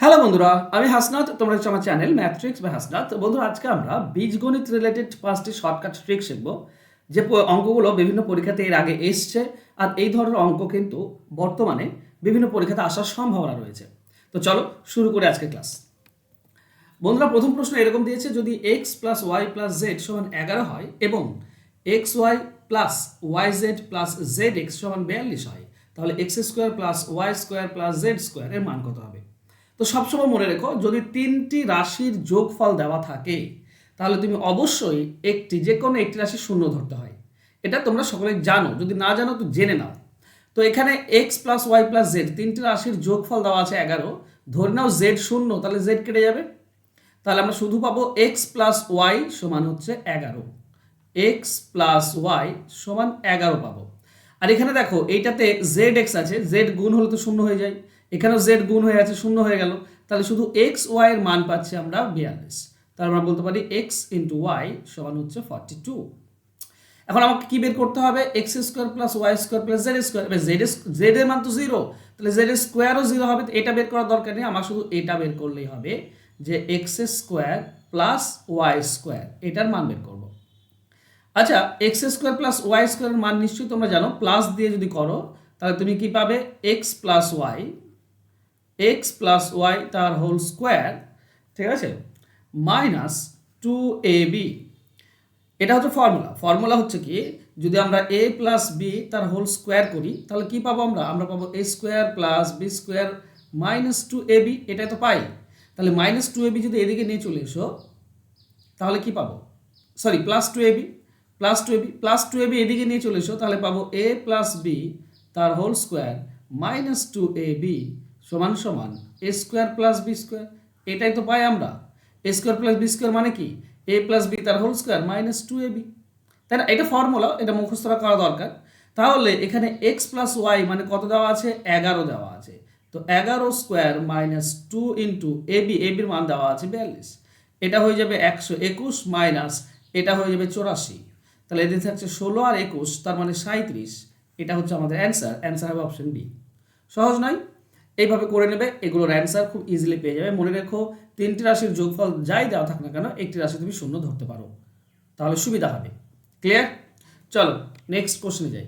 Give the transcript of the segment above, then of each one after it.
Hello বন্ধুরা, আমি হাসনাত। তোমরা হচ্ছে আমার চ্যানেল ম্যাথট্রিক্স বা হাসনাত। বন্ধুরা, আজকে আমরা বীজগণিত রিলেটেড 5টি শর্টকাট ট্রিক শিখব, যে অঙ্কগুলো বিভিন্ন পরীক্ষাতে এর আগে এসছে। আর এই ধরনের অঙ্ক কিন্তু বর্তমানে বিভিন্ন পরীক্ষাতে আসার সম্ভাবনা রয়েছে। তো চলো শুরু করে আজকে ক্লাস। বন্ধুরা, প্রথম প্রশ্ন এরকম দিয়েছে, যদি x plus y plus z সমান 11 হয় এবং x y plus y z plus z x সমান 42 হয়, তাহলে x square plus y square plus z square এর মান কত হবে? তো সবসময় মনে রেখো, যদি তিনটি রাশির যোগফল দেওয়া থাকে তাহলে তুমি অবশ্যই যে কোনো একটি রাশি শূন্য ধরতে হয়। এটা তোমরা সকলে জানো, যদি না জানো তো জেনে নাও। তো এখানে x plus y plus z তিনটি রাশির যোগফল দেওয়া আছে 11। ধরে নাও জেড শূন্য, তাহলে জেড কেটে যাবে। তাহলে আমরা শুধু পাবো এক্স প্লাস ওয়াই সমান হচ্ছে 11। এক্স প্লাস ওয়াই সমান 11 পাবো। আর এখানে দেখো, এইটাতে জেড এক্স আছে, জেড গুণ হলে তো শূন্য হয়ে যায়, এখানেও জেড গুণ হয়ে আছে, শূন্য হয়ে গেল। তাহলে শুধু এক্স ওয়াই এর মান পাচ্ছি আমরা 42। তাহলে আমরা বলতে পারি এক্স ইন্টু ওয়াই সমান হচ্ছে 42। এখন আমাকে কি বের করতে হবে? X square plus y square plus z square. এবার জেড এর মান তো 0, তাহলে জেড স্কোয়ারও 0 হবে। এটা বের করার দরকার নেই, আমার শুধু এটা বের করলেই হবে, যে x square plus y square এটার মান বের করব। আচ্ছা, এক্স স্কোয়ার প্লাস ওয়াই স্কোয়ারের মান নিশ্চয়ই তোমরা জানো, প্লাস দিয়ে যদি করো তাহলে তুমি কি পাবে? এক্স প্লাস ওয়াই তার হোল স্কোয়ার, ঠিক আছে, মাইনাস 2ab। এটা হচ্ছে ফর্মুলা হচ্ছে কি, যদি আমরা a প্লাস বি তার হোল স্কোয়ার করি তাহলে কি পাবো? আমরা পাবো a square plus b square minus 2ab। এটাই তো পাই। তাহলে মাইনাস 2ab যদি এদিকে নিয়ে চলে এসো তাহলে কি পাবো? সরি, প্লাস টু এবি এদিকে নিয়ে চলে এসো, তাহলে পাবো a প্লাস বি তার হোল স্কোয়ার মাইনাস 2ab সমান সমান এ স্কোয়ার প্লাস বি স্কোয়ার। এটাই তো পাই আমরা। এ স্কোয়ার প্লাস বি স্কোয়ার মানে কি? এ প্লাস বি তার হোল স্কোয়ার মাইনাস 2ab। তাই না? এটা ফর্মুলা, এটা মুখস্থ করা দরকার। তাহলে এখানে এক্স প্লাস ওয়াই মানে কত দেওয়া আছে? 11 দেওয়া আছে। তো 11 স্কোয়ার মাইনাস 2 ইন্টু এবির মান দেওয়া আছে 42। এটা হয়ে যাবে 121 মাইনাস এটা হয়ে যাবে 84। তাহলে এদের থাকছে 16 আর 21, তার মানে 37। এটা হচ্ছে আমাদের অ্যান্সার হবে অপশন বি। সহজ নয়? এইভাবে করে নেবে, এগুলোর অ্যান্সার খুব ইজিলি পেয়ে যাবে। মনে রেখো, তিনটি রাশির যোগফল যাই দেওয়া থাক না কেন, একটি রাশি তুমি শূন্য ধরতে পারো, তাহলে সুবিধা হবে। ক্লিয়ার? চলো নেক্সট কোশ্চেনে যাই।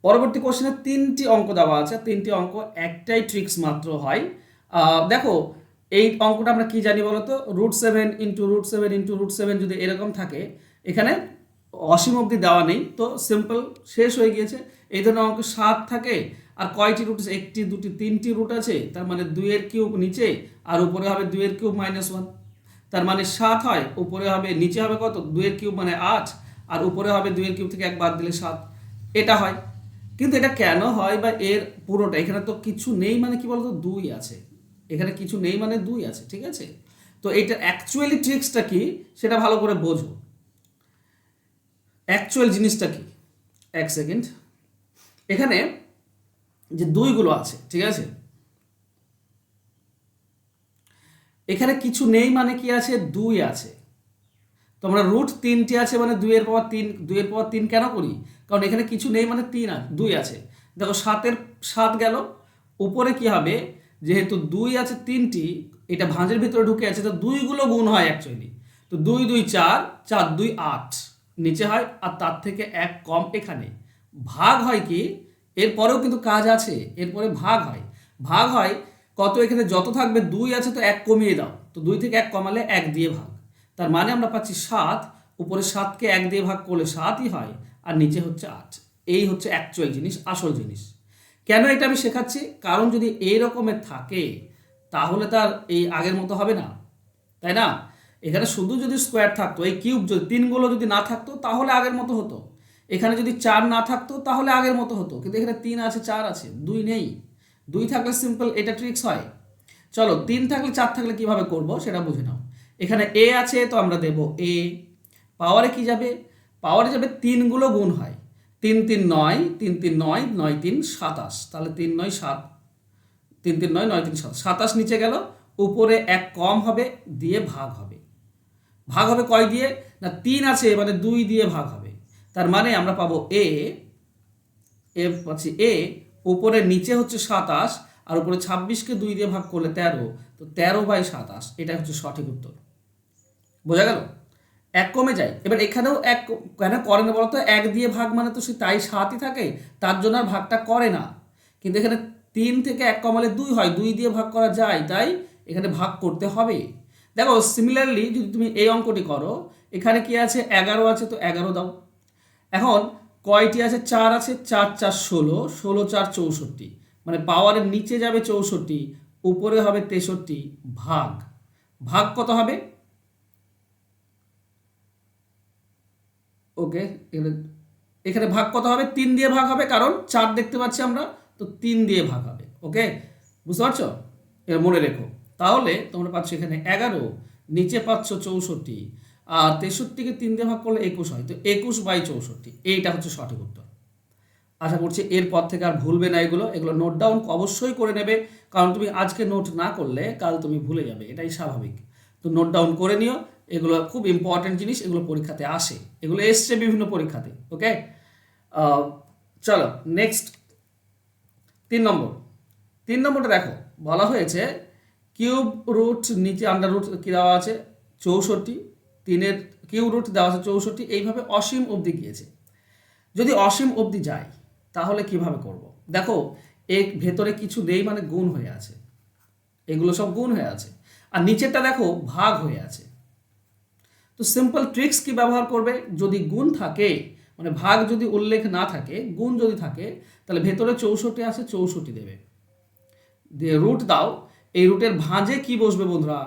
পরবর্তী কোশ্চেনে 3টি অঙ্ক দেওয়া আছে। 3টি অঙ্ক, একটাই ট্রিক্স মাত্র হয়। দেখো, এই অঙ্কটা আমরা কি জানি বলো তো? √7 ইন্টু √7 ইন্টু √7 যদি এরকম থাকে, এখানে অসীম অবধি দেওয়া নেই, তো সিম্পল শেষ হয়ে গিয়েছে। এই ধরনের অঙ্ক 7 থাকে। আর কয়টি রুট আছে? 1টি 2টি 3টি রুট আছে, তার মানে 2 এর কিউব নিচে আর উপরে হবে 2 এর কিউব মাইনাস 1, তার মানে 7 হয়। উপরে হবে, নিচে হবে কত? 2 এর কিউব মানে 8, আর উপরে হবে 2 এর কিউব থেকে 1 বাদ দিলে 7। এটা হয়। কিন্তু এটা কেন হয়, বা এর পুরোটা, এখানে তো কিছু নেই মানে কি বলতো? 2 আছে। এখানে কিছু নেই মানে 2 আছে, ঠিক আছে? তো এইটা অ্যাকচুয়ালি ট্রিক্সটা কি সেটা ভালো করে বোঝো। অ্যাকচুয়াল জিনিসটা কি? এক সেকেন্ড। এখানে যে 2গুলো আছে, ঠিক আছে, এখানে কিছু নেই মানে কি আছে? 2 আছে। তোমরা √3টি আছে মানে 2 এর পাওয়ার 3, 2 এর পাওয়ার 3 কেন করি? কারণ এখানে কিছু নেই মানে 2 আছে। দেখো, 7 গেল। উপরে কি হবে? যেহেতু 2 আছে 3টি, এটা ভাঁজের ভিতরে ঢুকে আছে, তো 2গুলো গুণ হয় অ্যাকচুয়ালি। তো 2 2 4, 4 2 8 নিচে হয়, আর তার থেকে 1 কম এখানে। ভাগ হয় কি? এরপরেও কিন্তু কাজ আছে, এরপরে ভাগ হয় কত? এখানে যত থাকবে 2 আছে, তো 1 কমিয়ে দাও, তো 2 থেকে 1 কমালে 1 দিয়ে ভাগ। তার মানে আমরা পাচ্ছি 7। উপরে 7কে 1 দিয়ে ভাগ করলে 7ই হয়, আর নিচে হচ্ছে 8। এই হচ্ছে অ্যাকচুয়াল জিনিস, আসল জিনিস। কেন এটা আমি শেখাচ্ছি? কারণ যদি এই রকমের থাকে তাহলে তার এই আগের মতো হবে না, তাই না? এখানে শুধু যদি স্কোয়ার থাকতো, এই কিউব যদি 3গুলো যদি না থাকতো তাহলে আগের মতো হতো। এখানে যদি 4 না থাকতো তাহলে আগের মতো হতো। কিন্তু এখানে 3 আছে, 4 আছে, 2 নেই। 2 থাকলে সিম্পল এটা ট্রিক্স হয়। চলো, 3 থাকলে 4 থাকলে কিভাবে করব সেটা বুঝে নাও। এখানে এ আছে, তো আমরা দেব এ। পাওয়ারে কি যাবে? পাওয়ারে যাবে 3গুলো গুণ হয়। 3 3 9, 3 3 9, 9 3 27, তাহলে 3 9 7, 3 3 9, 9 3 7, 27 নিচে গেল। উপরে 1 কম হবে, দিয়ে ভাগ হবে। ভাগ হবে কয় দিয়ে? না, 3 আছে মানে 2 দিয়ে ভাগ হবে। তার মানে আমরা পাবো পাচ্ছি এ। উপরে নিচে হচ্ছে 27, আর উপরে 26কে 2 দিয়ে ভাগ করলে 13, তো 13/27, এটা হচ্ছে সঠিক উত্তর। বোঝা গেল? এক কমে যায়। এবার এখানেও এক কেন করে না বলতো? 1 দিয়ে ভাগ মানে তো সে তাই 7ই থাকে, তার জন্য আর ভাগটা করে না। কিন্তু এখানে 3 থেকে 1 কমালে 2 হয়, 2 দিয়ে ভাগ করা যায়, তাই এখানে ভাগ করতে হবে। দেখো সিমিলারলি যদি তুমি এই অঙ্কটি করো, এখানে কি আছে? 11 আছে, তো 11 দাও। এখন কয়টি আছে? 4 আছে, 4 4 16, 16 4 64, মানে পাওয়ারের নিচে যাবে 64, উপরে হবে 63, ভাগ ভাগ কত হবে? ওকে, এখানে ভাগ কত হবে? 3 দিয়ে ভাগ হবে, কারণ 4 দেখতে পাচ্ছি আমরা, তো 3 দিয়ে ভাগ হবে। ওকে, বুঝতে পারছো? এর মনে রেখো। তাহলে তোমরা পাচ্ছ এখানে 11, নিচে পাচ্ছ 64, আর 63কে 3 দিয়ে ভাগ করলে 21 হয়, তো 21/64, এইটা হচ্ছে সঠিক উত্তর। আশা করছি এরপর থেকে আর ভুলবে না। এগুলো এগুলো নোট ডাউন অবশ্যই করে নেবে, কারণ তুমি আজকে নোট না করলে কাল তুমি ভুলে যাবে, এটাই স্বাভাবিক। তো নোট ডাউন করে নিও, এগুলো খুব ইম্পর্টেন্ট জিনিস, এগুলো পরীক্ষাতে আসে, এগুলো এসছে বিভিন্ন পরীক্ষাতে। ওকে, চলো নেক্সট 3 নম্বরটা দেখো, বলা হয়েছে কিউব রুট, নিচে আন্ডার রুট কি দেওয়া আছে? 64, 3-এর কিউব রুট দেওয়া আছে 64, এইভাবে অসীম অবধি গিয়েছে। যদি অসীম অবধি যায় তাহলে কিভাবে করব? দেখো এর ভেতরে কিছু নেই, মানে গুণ হয়ে আছে, এগুলো সব গুণ হয়ে আছে, আর নিচেরটা দেখো ভাগ হয়ে আছে। তো সিম্পল ট্রিক্স কি ব্যবহার করবে? যদি গুণ থাকে, মানে ভাগ যদি উল্লেখ না থাকে, গুণ যদি থাকে, তাহলে ভেতরে 64 আছে, 64 দেবে, দিয়ে রুট দাও। এই রুটের ভাঁজে কি বসবে বন্ধুরা?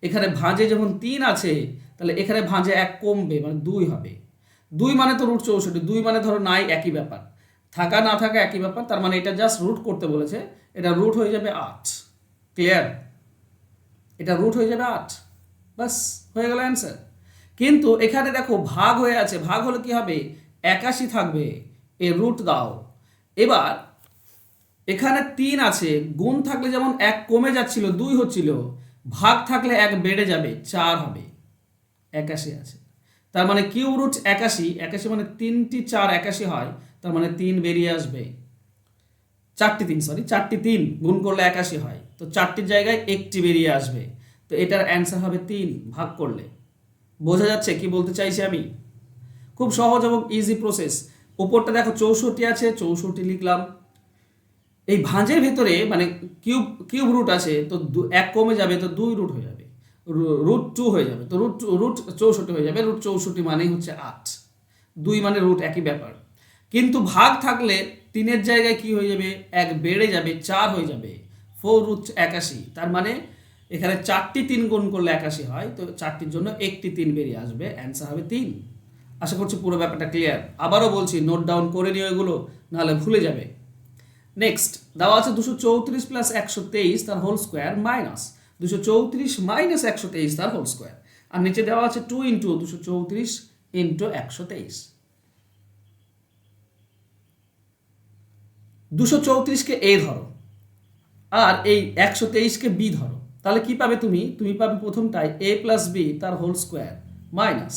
এখানে ভাঁজে যখন 3 আছে, তাহলে এখানে ভাঁজে 1 কমবে, মানে 2 হবে। 2 মানে তো রুট 64, 2 মানে ধরো নাই, একই ব্যাপার, থাকা না থাকা একই ব্যাপার, তার মানে এটা জাস্ট রুট করতে বলেছে, এটা রুট হয়ে যাবে 8। ক্লিয়ার? এটা রুট হয়ে যাবে 8, বাস হয়ে গেল অ্যান্সার। কিন্তু এখানে দেখো ভাগ হয়ে আছে, ভাগ হলে কি হবে? 81 থাকবে, এর রুট দাও। এবার এখানে 3 আছে, গুণ থাকলে যেমন 1 কমে যাচ্ছিল, 2 হচ্ছিল, ভাগ থাকলে 1 বেড়ে যাবে, 4 হবে, 81 আছে। তার মানে কিউব রুট 81, 81 মানে 3টি 4 81 হয়, তার মানে 3 বেরিয়ে আসবে, 4টি 3 গুণ করলে 81 হয়, তো 4টির জায়গায় 1টি বেরিয়ে আসবে, তো এটার অ্যান্সার হবে 3 ভাগ করলে। বোঝা যাচ্ছে কি বলতে চাইছি আমি? খুব সহজ এবং ইজি প্রসেস। উপরটা দেখো 64 আছে, 64 লিখলাম। এই ভাঁজের ভেতরে মানে কিউব রুট আছে, তো 1 কমে যাবে, তো 2 রুট হয়ে যাবে, রুট 2 হয়ে যাবে, তো রুট 64 হয়ে যাবে। রুট 64 মানেই হচ্ছে 8, 2 মানে রুট, একই ব্যাপার। কিন্তু ভাগ থাকলে 3-এর জায়গায় কি হয়ে যাবে? 1 বেড়ে যাবে, 4 হয়ে যাবে, 4 রুট 81, তার মানে এখানে 4টি 3 গুণ করলে 81 হয়, তো 4টির জন্য 1টি 3 বেরিয়ে আসবে, অ্যান্সার হবে 3। আশা করছি পুরো ব্যাপারটা ক্লিয়ার। আবারও বলছি, নোট ডাউন করে নিও এগুলো, নাহলে ভুলে যাবে। নেক্সট দেওয়া আছে 234 প্লাস 123 তার হোল স্কোয়ার মাইনাস 234 মাইনাস 123 তার হোল স্কোয়ার, আর নিচে দেওয়া আছে 2 ইন্টু 234 ইন্টু 123। 234কে এ ধরো, আর এই 123কে বি ধরো, তাহলে কি পাবে তুমি? তুমি পাবে প্রথমটায় এ প্লাস বি তার হোল স্কোয়ার মাইনাস,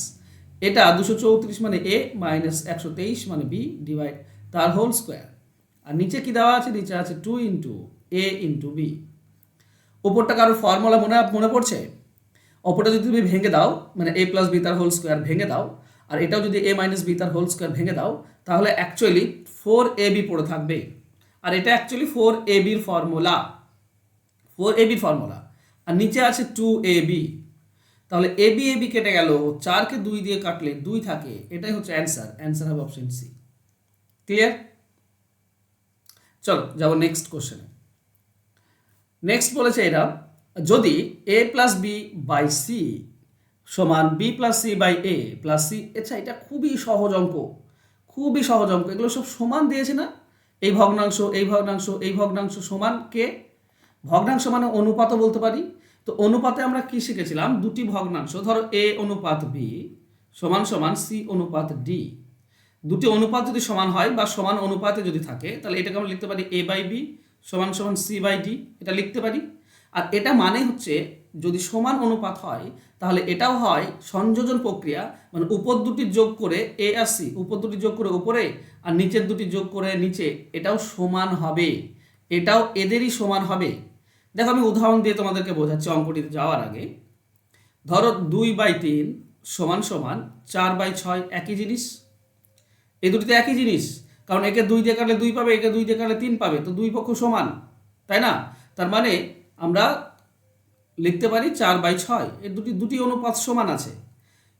এটা 234 মানে এ মাইনাস 123 মানে বি ডিভাইড তার হোল স্কোয়ার, আর নিচে কি দেওয়া আছে? নিচে আছে 2 ইন্টু এ ইন্টু বি। ওপরটা কারোর ফর্মুলা মনে পড়ছে? ওপরটা যদি তুমি ভেঙে দাও, মানে এ প্লাস বি তার হোল স্কোয়ার ভেঙে দাও, আর এটাও যদি এ মাইনাস বি তার হোল স্কোয়ার ভেঙে দাও, তাহলে অ্যাকচুয়ালি 4ab পড়ে থাকবে, আর এটা actually 4ab formula, 4ab formula, আর নিচে আছে 2ab। তাহলে এবি এবি কেটে গেল, 4কে 2 দিয়ে কাটলে 2 থাকে, এটাই হচ্ছে অ্যান্সার। অ্যান্সার হবে অপশন সি। ক্লিয়ার? চলো যাবো নেক্সট কোশ্চেনে। নেক্সট বলেছে এরা, যদি a plus b by c সমান b plus c by a plus c, আচ্ছা এটা খুবই সহজ অঙ্ক, খুবই সহজ অঙ্ক, এগুলো সব সমান দিয়েছে না? এই ভগ্নাংশ, এই ভগ্নাংশ, এই ভগ্নাংশ সমান কে? ভগ্নাংশ মানে অনুপাতও বলতে পারি। তো অনুপাতে আমরা কি শিখেছিলাম? দুটি ভগ্নাংশ, ধরো এ অনুপাত বি সমান সমান সি অনুপাত ডি। দুটি অনুপাত যদি সমান হয় বা সমান অনুপাতে যদি থাকে, তাহলে এটাকে আমরা লিখতে পারি এ বাই বি সমান সমান সি বাই ডি, এটা লিখতে পারি। আর এটা মানে হচ্ছে যদি সমান অনুপাত হয়, তাহলে এটাও হয় সংযোজন প্রক্রিয়া, মানে উপর দুটি যোগ করে এ আর সি, উপর দুটি যোগ করে উপরে, আর নিচের দুটি যোগ করে নিচে, এটাও সমান হবে। এটাও এদেরই সমান হবে। দেখো আমি উদাহরণ দিয়ে তোমাদেরকে বোঝাচ্ছি অঙ্কটিতে যাওয়ার আগে। ধরো 2/3 সমান সমান 4/6, একই জিনিস। এই দুটিতে একই জিনিস, কারণ একে 2 দিয়ে কাটলে 2 পাবে, একে 2 দিয়ে কাটলে 3 পাবে, তো দুই পক্ষ সমান, তাই না? তার মানে আমরা লিখতে পারি 4/6, এর দুটি অনুপাত সমান আছে।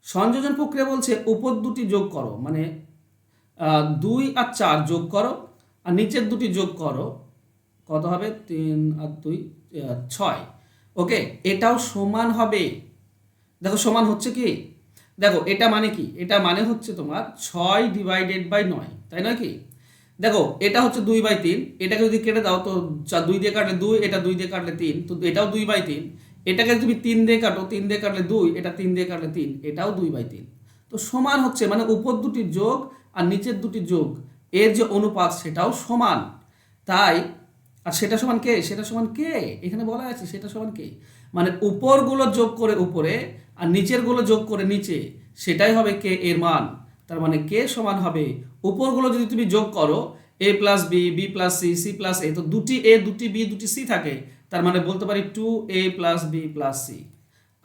সংযোজন প্রক্রিয়া বলছে উপর দুটি যোগ করো, মানে 2 আর 4 যোগ করো, আর নিচের দুটি যোগ করো, কত হবে? 3 আর 2 6। ওকে, এটাও সমান হবে। দেখো সমান হচ্ছে কি, দেখো এটা মানে কি, এটা মানে হচ্ছে তোমার 6/9, তাই নয় কি? দেখো এটা হচ্ছে 2/3, এটাকে যদি কেটে দাও তো 2 দিয়ে কাটলে 2, এটা 2 দিয়ে কাটলে 3, তো এটাও 2/3। এটাকে তুমি 3 দিয়ে কাটো, 3 দিয়ে কাটলে 2, এটা 3 দিয়ে কাটলে 3, এটাও 2/3। তো সমান হচ্ছে মানে উপর দুটি যোগ আর নিচের দুটি যোগ, এর যে অনুপাত সেটাও সমান। তাই আর সেটা সমান কে, সেটা সমান কে, এখানে বলা আছে সেটা সমান কে, মানে উপরগুলো যোগ করে উপরে আর নিচেরগুলো যোগ করে নিচে, সেটাই হবে কে এর মান। তার মানে কে সমান হবে, উপরগুলো যদি তুমি যোগ করো a plus B, B plus C, C plus A, তো দুটি এ, দুটি বি, দুটি সি থাকে, তার মানে বলতে পারি 2a plus B plus C.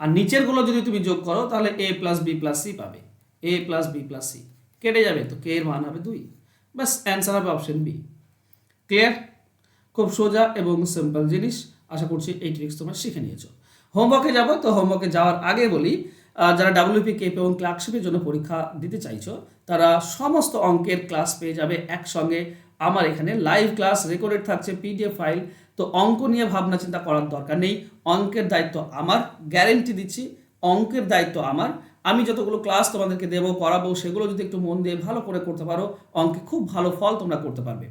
আর নিচেরগুলো যদি তুমি যোগ করো তাহলে a plus B plus C পাবে, a plus B plus C কেটে যাবে, তো কে এর মান হবে 2। বাস অ্যান্সার হবে অপশন বি। ক্লিয়ার? খুব সোজা এবং সিম্পল জিনিস। আশা করছি এই ট্রিক্স তোমরা শিখে নিয়েছো। হোমওয়ার্কে যাব, তো হোমওয়ার্কে যাওয়ার আগে বলি, যারা ডাব্লিউপি, কেপি এবং ক্লার্কশিপের জন্য পরীক্ষা দিতে চাইছো তারা সমস্ত অঙ্কের ক্লাস পেয়ে যাবে একসঙ্গে আমার এখানে। লাইভ ক্লাস রেকর্ডেড থাকছে, পিডিএফ ফাইল। তো অঙ্ক নিয়ে ভাবনা চিন্তা করার দরকার নেই, অঙ্কের দায়িত্ব আমার, গ্যারেন্টি দিচ্ছি অঙ্কের দায়িত্ব আমার। আমি যতগুলো ক্লাস তোমাদেরকে দেবো, করাবো, সেগুলো যদি একটু মন দিয়ে ভালো করে করতে পারো, অঙ্কে খুব ভালো ফল তোমরা করতে পারবে।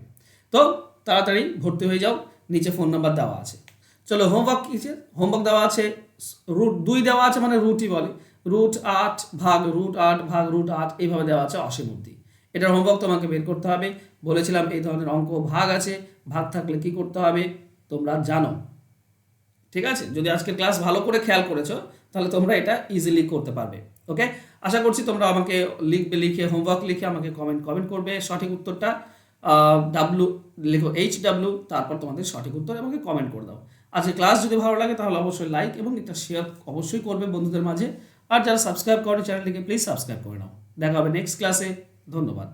তো তাড়াতাড়ি ভর্তি হয়ে যাও, নিচে ফোন নাম্বার দেওয়া আছে। চলো হোমওয়ার্ক কিসের, হোমওয়ার্ক দেওয়া আছে √2 দেওয়া আছে, মানে রুটই বলে, √8 ভাগ √8 এইভাবে দেওয়া আছে অসীমূর্তি। এটার হোমওয়ার্ক তোমাকে বের করতে হবে। বলেছিলাম এই ধরনের অঙ্ক ভাগ আছে, ভাগ থাকলে কি করতে হবে তোমরা জানো, ঠিক আছে? যদি আজকের ক্লাস ভালো করে খেয়াল করেছো তাহলে তোমরা এটা ইজিলি করতে পারবে। ওকে, আশা করছি তোমরা আমাকে লিখে হোমওয়ার্ক লিখে আমাকে কমেন্ট করবে সঠিক উত্তরটা। লিখো HW, তারপর তোমাদের সঠিক উত্তর আমাকে কমেন্ট করে দাও। আজকে ক্লাস যদি ভালো লাগে তাহলে অবশ্যই লাইক এবং একটা শেয়ার অবশ্যই করবে বন্ধুদের মাঝে। আর যারা সাবস্ক্রাইব করে চ্যানেলটিকে প্লিজ সাবস্ক্রাইব করে নাও। দেখা হবে নেক্সট ক্লাসে। ধন্যবাদ।